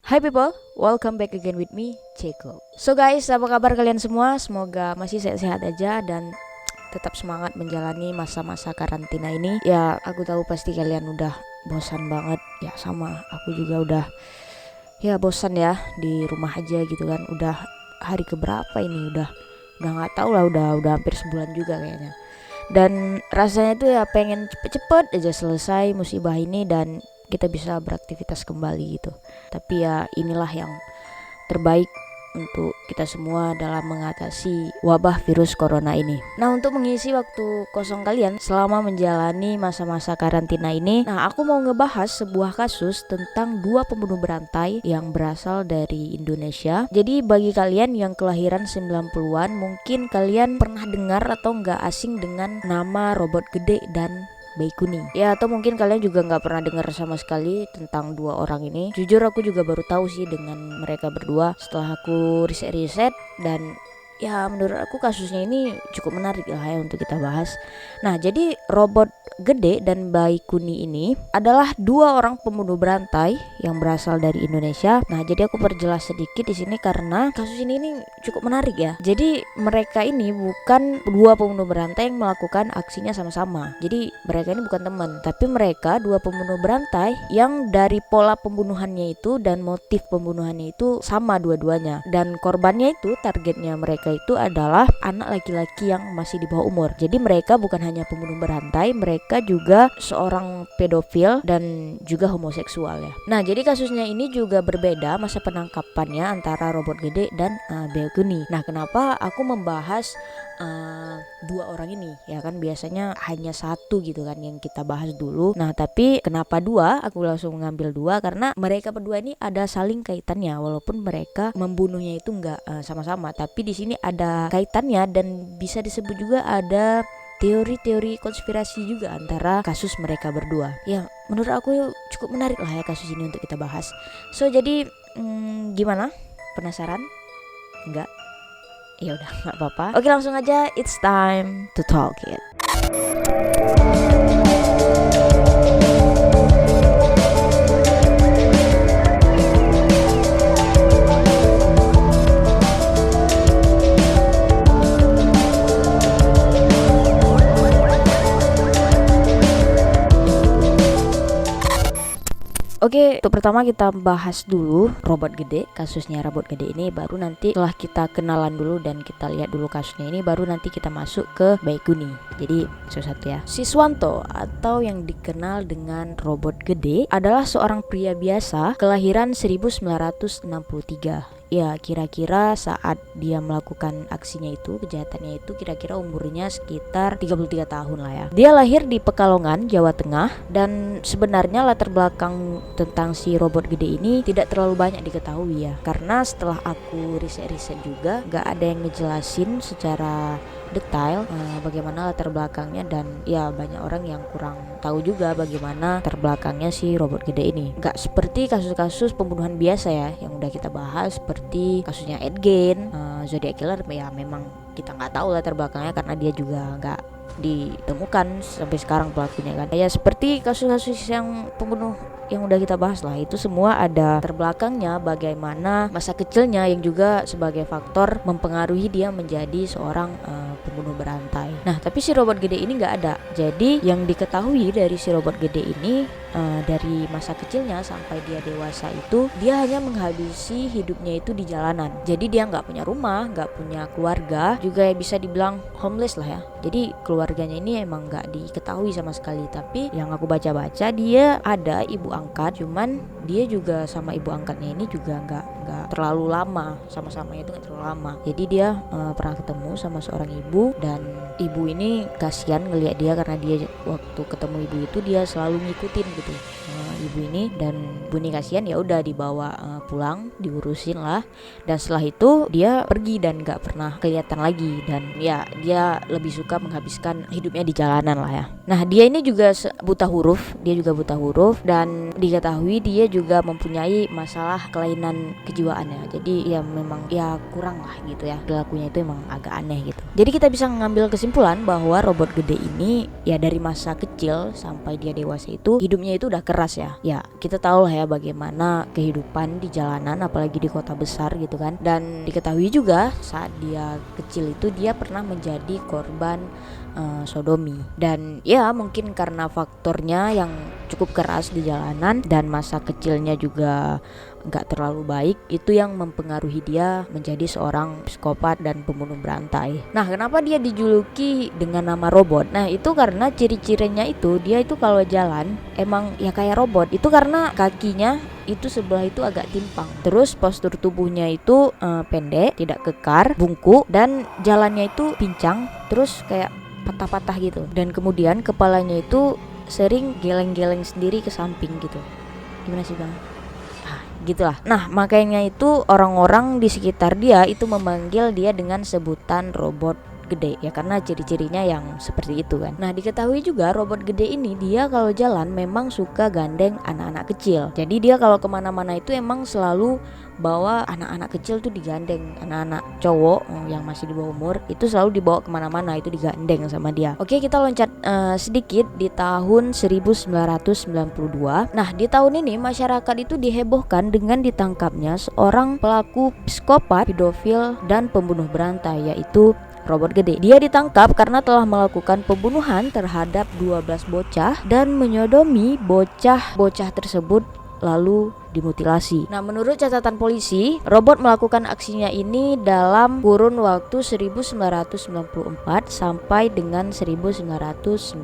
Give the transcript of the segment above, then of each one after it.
Hi people, welcome back again with me, Ceko. So guys, apa kabar kalian semua? Semoga masih sehat-sehat aja dan tetap semangat menjalani masa-masa karantina ini. Ya, aku tahu pasti kalian udah bosan banget. Ya sama, aku juga udah bosan ya di rumah aja gitu kan. Udah hari keberapa ini? Udah nggak tahu lah, udah hampir sebulan juga kayaknya. Dan rasanya tuh ya pengen cepet-cepet aja selesai musibah ini dan kita bisa beraktivitas kembali gitu. Tapi ya inilah yang terbaik untuk kita semua dalam mengatasi wabah virus corona ini. Nah, untuk mengisi waktu kosong kalian selama menjalani masa-masa karantina ini, aku mau ngebahas sebuah kasus tentang dua pembunuh berantai yang berasal dari Indonesia. Jadi bagi kalian yang kelahiran 90-an, mungkin kalian pernah dengar atau nggak asing dengan nama Robot Gede dan Baikuni. Ya, atau mungkin kalian juga nggak pernah dengar sama sekali tentang dua orang ini. Jujur aku juga baru tahu sih dengan mereka berdua setelah aku riset-riset, dan ya menurut aku kasusnya ini cukup menarik lah ya untuk kita bahas. Nah, jadi Robot Gede dan Baikuni ini adalah dua orang pembunuh berantai yang berasal dari Indonesia. Nah, jadi aku perjelas sedikit di sini karena kasus ini cukup menarik ya. Jadi mereka ini bukan dua pembunuh berantai yang melakukan aksinya sama-sama. Jadi mereka ini bukan teman, tapi mereka dua pembunuh berantai yang dari pola pembunuhannya itu dan motif pembunuhannya itu sama dua-duanya. Dan korbannya itu, targetnya mereka itu adalah anak laki-laki yang masih di bawah umur. Jadi mereka bukan hanya pembunuh berantai, mereka juga seorang pedofil dan juga homoseksual ya. Nah, jadi kasusnya ini juga berbeda masa penangkapannya antara Robot Gede dan Baikuni. Nah, kenapa aku membahas dua orang ini ya kan, biasanya hanya satu gitu kan yang kita bahas dulu. Nah, tapi kenapa dua? Aku langsung mengambil dua karena mereka berdua ini ada saling kaitannya, walaupun mereka membunuhnya itu enggak sama-sama, tapi di sini ada kaitannya dan bisa disebut juga ada teori-teori konspirasi juga antara kasus mereka berdua. Ya, menurut aku cukup menarik lah ya kasus ini untuk kita bahas. So, jadi gimana? Penasaran? Enggak? Ya udah, nggak apa-apa. Oke, langsung aja, it's time to talk it. Oke, untuk pertama kita bahas dulu Robot Gede, kasusnya Robot Gede ini, baru nanti setelah kita kenalan dulu dan kita lihat dulu kasusnya ini, baru nanti kita masuk ke Baikuni. Jadi satu-satu ya. Siswanto atau yang dikenal dengan Robot Gede adalah seorang pria biasa kelahiran 1963. Ya, kira-kira saat dia melakukan aksinya itu, kejahatannya itu, kira-kira umurnya sekitar 33 tahun lah ya. Dia lahir di Pekalongan, Jawa Tengah, dan sebenarnya latar belakang tentang si Robot Gede ini tidak terlalu banyak diketahui ya. Karena setelah aku riset-riset juga, gak ada yang ngejelasin secara detail bagaimana latar belakangnya, dan ya banyak orang yang kurang tahu juga bagaimana latar belakangnya si Robot Gede ini. Gak seperti kasus-kasus pembunuhan biasa ya yang udah kita bahas, seperti kasusnya Ed Gein, Zodiac Killer. Ya memang kita nggak tahu latar belakangnya karena dia juga nggak ditemukan sampai sekarang pelakunya kan. Ya seperti kasus-kasus yang pembunuh yang udah kita bahas lah, itu semua ada terbelakangnya bagaimana masa kecilnya yang juga sebagai faktor mempengaruhi dia menjadi seorang pembunuh berantai. Nah, tapi si Robot Gede ini nggak ada. Jadi yang diketahui dari si Robot Gede ini dari masa kecilnya sampai dia dewasa itu dia hanya menghabisi hidupnya itu di jalanan. Jadi dia nggak punya rumah, nggak punya keluarga, juga bisa dibilang homeless lah ya. Jadi keluarganya ini emang nggak diketahui sama sekali. Tapi yang aku baca-baca, dia ada ibu angkat, cuman dia juga sama ibu angkatnya ini juga nggak terlalu lama, sama-sama itu nggak terlalu lama. Jadi dia pernah ketemu sama seorang ibu, dan ibu ini kasihan ngelihat dia karena dia waktu ketemu ibu itu dia selalu ngikutin gitu ibu ini, dan ibu ini kasihan, ya udah dibawa pulang, diurusin lah, dan setelah itu dia pergi dan nggak pernah kelihatan lagi, dan ya dia lebih suka menghabiskan hidupnya di jalanan lah ya. Nah, dia ini juga buta huruf, dan diketahui dia juga mempunyai masalah kelainan kejiwaannya. Jadi ya memang ya kurang lah gitu ya, perilakunya itu emang agak aneh gitu. Jadi kita bisa mengambil kesimpulan bahwa robot gede ini ya dari masa kecil sampai dia dewasa itu hidupnya itu udah keras ya. Ya kita tahu lah ya bagaimana kehidupan di jalanan apalagi di kota besar gitu kan. Dan diketahui juga saat dia kecil itu dia pernah menjadi korban sodomi. Dan ya mungkin karena faktornya yang cukup keras di jalanan dan masa kecilnya juga nggak terlalu baik, itu yang mempengaruhi dia menjadi seorang psikopat dan pembunuh berantai. Nah, kenapa dia dijuluki dengan nama robot? Nah, itu karena ciri-cirinya itu dia itu kalau jalan emang ya kayak robot. Itu karena kakinya itu sebelah itu agak timpang. Terus postur tubuhnya itu pendek, tidak kekar, bungkuk, dan jalannya itu pincang, terus kayak patah-patah gitu. Dan kemudian kepalanya itu sering geleng-geleng sendiri ke samping gitu. Gimana sih bang? Gitulah. Nah makanya itu orang-orang di sekitar dia itu memanggil dia dengan sebutan robot gede ya karena ciri-cirinya yang seperti itu kan. Nah diketahui juga robot gede ini dia kalau jalan memang suka gandeng anak-anak kecil. Jadi dia kalau kemana-mana itu emang selalu bawa anak-anak kecil tuh digandeng, anak-anak cowok yang masih di bawah umur itu selalu dibawa kemana-mana, itu digandeng sama dia. Oke, kita loncat sedikit di tahun 1992. Nah di tahun ini masyarakat itu dihebohkan dengan ditangkapnya seorang pelaku psikopat, pedofil, dan pembunuh berantai yaitu robot gede. Dia ditangkap karena telah melakukan pembunuhan terhadap 12 bocah dan menyodomi bocah-bocah tersebut lalu dimutilasi. Nah, menurut catatan polisi, robot melakukan aksinya ini dalam kurun waktu 1994 sampai dengan 1996.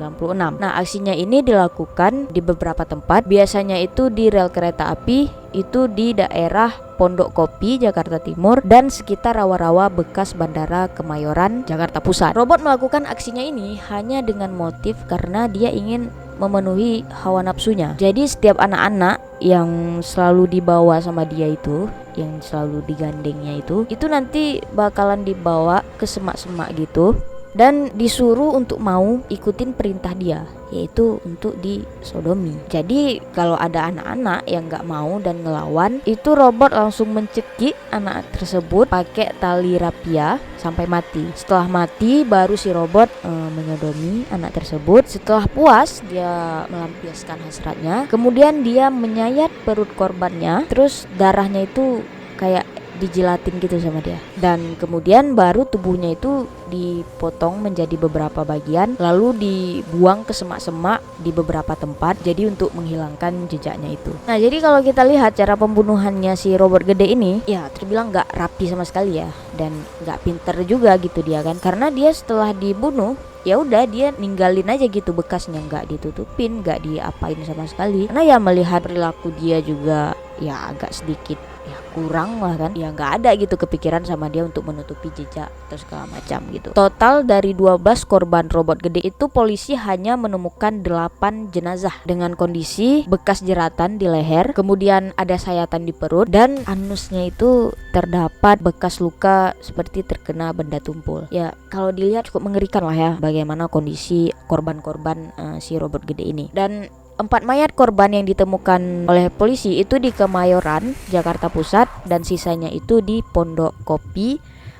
Nah, aksinya ini dilakukan di beberapa tempat, biasanya itu di rel kereta api, itu di daerah Pondok Kopi, Jakarta Timur, dan sekitar rawa-rawa bekas Bandara Kemayoran, Jakarta Pusat. Robot melakukan aksinya ini hanya dengan motif karena dia ingin memenuhi hawa nafsunya. Jadi setiap anak-anak yang selalu dibawa sama dia itu, yang selalu digandengnya itu nanti bakalan dibawa ke semak-semak gitu dan disuruh untuk mau ikutin perintah dia, yaitu untuk disodomi. Jadi kalau ada anak-anak yang gak mau dan ngelawan, itu robot langsung mencekik anak tersebut pakai tali rapia sampai mati. Setelah mati baru si robot menyodomi anak tersebut. Setelah puas dia melampiaskan hasratnya, kemudian dia menyayat perut korbannya, terus darahnya itu kayak dijilatin gitu sama dia, dan kemudian baru tubuhnya itu dipotong menjadi beberapa bagian lalu dibuang ke semak-semak di beberapa tempat, jadi untuk menghilangkan jejaknya itu. Nah jadi kalau kita lihat cara pembunuhannya si robot gede ini ya terbilang gak rapi sama sekali ya, dan gak pinter juga gitu dia kan, karena dia setelah dibunuh ya udah dia ninggalin aja gitu bekasnya, nggak ditutupin, nggak diapain sama sekali, karena ya melihat perilaku dia juga ya agak sedikit ya kurang lah kan, ya nggak ada gitu kepikiran sama dia untuk menutupi jejak atau segala macam gitu. Total dari 12 korban robot gede itu polisi hanya menemukan 8 jenazah dengan kondisi bekas jeratan di leher, kemudian ada sayatan di perut, dan anusnya itu terdapat bekas luka seperti terkena benda tumpul. Ya kalau dilihat cukup mengerikan lah ya bagaimana kondisi korban-korban si robot gede ini. Dan 4 mayat korban yang ditemukan oleh polisi itu di Kemayoran, Jakarta Pusat, dan sisanya itu di Pondok Kopi,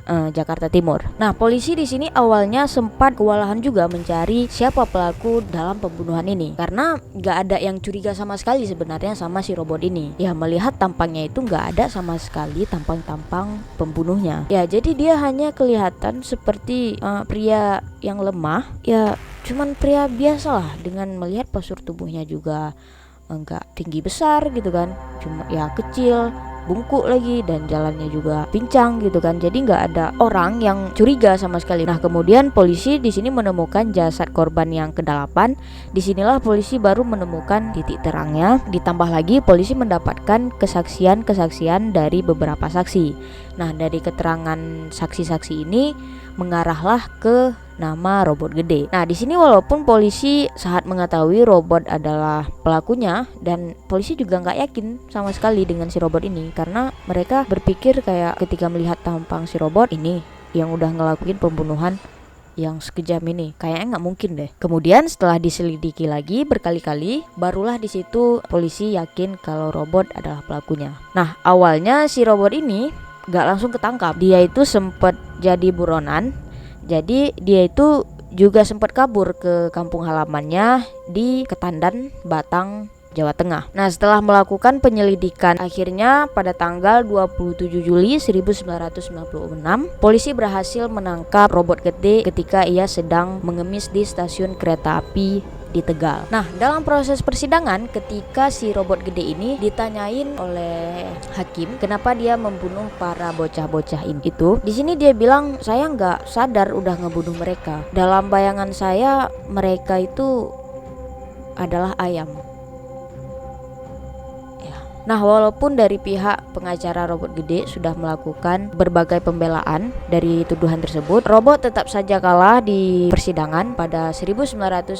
Jakarta Timur. Nah, polisi di sini awalnya sempat kewalahan juga mencari siapa pelaku dalam pembunuhan ini, karena nggak ada yang curiga sama sekali sebenarnya sama si robot ini. Ya melihat tampangnya itu nggak ada sama sekali tampang-tampang pembunuhnya. Ya jadi dia hanya kelihatan seperti pria yang lemah. Ya cuman pria biasa lah, dengan melihat postur tubuhnya juga enggak tinggi besar gitu kan, cuma ya kecil, bungkuk lagi, dan jalannya juga pincang gitu kan. Jadi nggak ada orang yang curiga sama sekali. Nah kemudian polisi di sini menemukan jasad korban yang ke-8. Disinilah polisi baru menemukan titik terangnya. Ditambah lagi polisi mendapatkan kesaksian dari beberapa saksi. Nah dari keterangan saksi-saksi ini mengarahlah ke nama robot gede. Nah, di sini walaupun polisi saat mengetahui robot adalah pelakunya, dan polisi juga nggak yakin sama sekali dengan si robot ini, karena mereka berpikir kayak ketika melihat tampang si robot ini yang udah ngelakuin pembunuhan yang sekejam ini, kayaknya nggak mungkin deh. Kemudian setelah diselidiki lagi berkali-kali, barulah di situ polisi yakin kalau robot adalah pelakunya. Nah, awalnya si robot ini nggak langsung ketangkap. Dia itu sempat jadi buronan. Jadi dia itu juga sempat kabur ke kampung halamannya di Ketandan, Batang, Jawa Tengah. Nah, setelah melakukan penyelidikan, akhirnya pada tanggal 27 Juli 1996, polisi berhasil menangkap Robot Gede ketika ia sedang mengemis di stasiun kereta api di Tegal. Nah, dalam proses persidangan, ketika si Robot Gede ini ditanyain oleh hakim kenapa dia membunuh para bocah-bocah itu, di sini dia bilang, saya nggak sadar udah ngebunuh mereka. Dalam bayangan saya mereka itu adalah ayam. Nah, walaupun dari pihak pengacara Robot Gede sudah melakukan berbagai pembelaan dari tuduhan tersebut, Robot tetap saja kalah di persidangan. Pada 1997,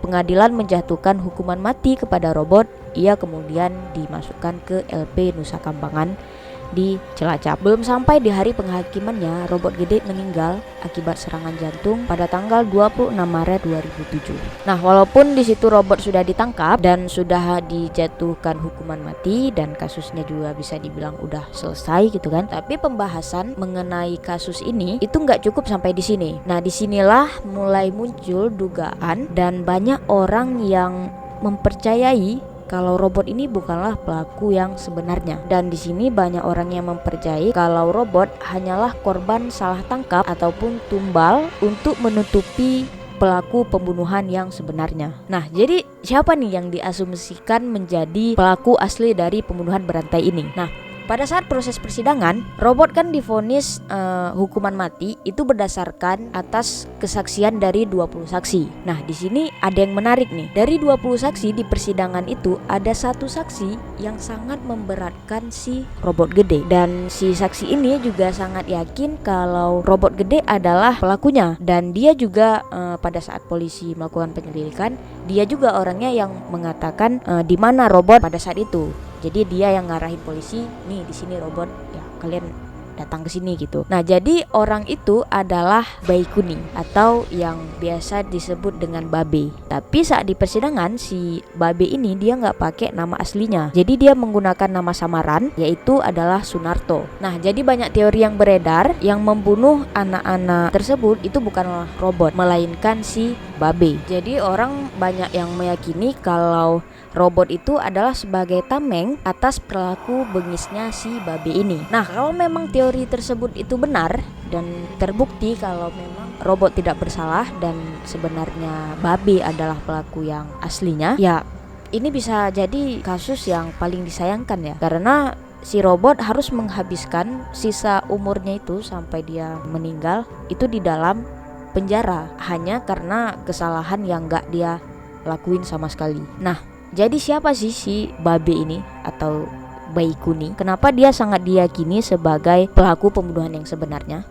pengadilan menjatuhkan hukuman mati kepada Robot. Ia kemudian dimasukkan ke LP Nusa Kambangan di Cilacap. Belum sampai di hari penghakimannya, Robot Gede meninggal akibat serangan jantung pada tanggal 26 Maret 2007. Nah, walaupun di situ Robot sudah ditangkap dan sudah dijatuhkan hukuman mati dan kasusnya juga bisa dibilang udah selesai gitu kan, tapi pembahasan mengenai kasus ini itu nggak cukup sampai di sini. Nah, disinilah mulai muncul dugaan dan banyak orang yang mempercayai kalau Robot ini bukanlah pelaku yang sebenarnya. Dan di sini banyak orang yang mempercayai kalau Robot hanyalah korban salah tangkap ataupun tumbal untuk menutupi pelaku pembunuhan yang sebenarnya. Nah, jadi siapa nih yang diasumsikan menjadi pelaku asli dari pembunuhan berantai ini? Nah, pada saat proses persidangan, Robot kan divonis hukuman mati itu berdasarkan atas kesaksian dari 20 saksi. Nah, di sini ada yang menarik nih. Dari 20 saksi di persidangan itu ada satu saksi yang sangat memberatkan si Robot Gede, dan si saksi ini juga sangat yakin kalau Robot Gede adalah pelakunya, dan dia juga pada saat polisi melakukan penyelidikan, dia juga orangnya yang mengatakan di mana Robot pada saat itu. Jadi dia yang ngarahin polisi, nih di sini Robot, ya kalian datang ke sini gitu. Nah, jadi orang itu adalah Baikuni atau yang biasa disebut dengan Babe. Tapi saat di persidangan si Babe ini dia nggak pakai nama aslinya. Jadi dia menggunakan nama samaran, yaitu adalah Sunarto. Nah, jadi banyak teori yang beredar yang membunuh anak-anak tersebut itu bukanlah Robot, melainkan si Babe. Jadi orang banyak yang meyakini kalau Robot itu adalah sebagai tameng atas perilaku bengisnya si Babe ini. Nah, kalau memang teori tersebut itu benar dan terbukti kalau memang Robot tidak bersalah dan sebenarnya Babe adalah pelaku yang aslinya, ya ini bisa jadi kasus yang paling disayangkan ya, karena si Robot harus menghabiskan sisa umurnya itu sampai dia meninggal itu di dalam penjara hanya karena kesalahan yang gak dia lakuin sama sekali. Nah, jadi siapa sih si Babe ini atau Baikuni? Kenapa dia sangat diyakini sebagai pelaku pembunuhan yang sebenarnya?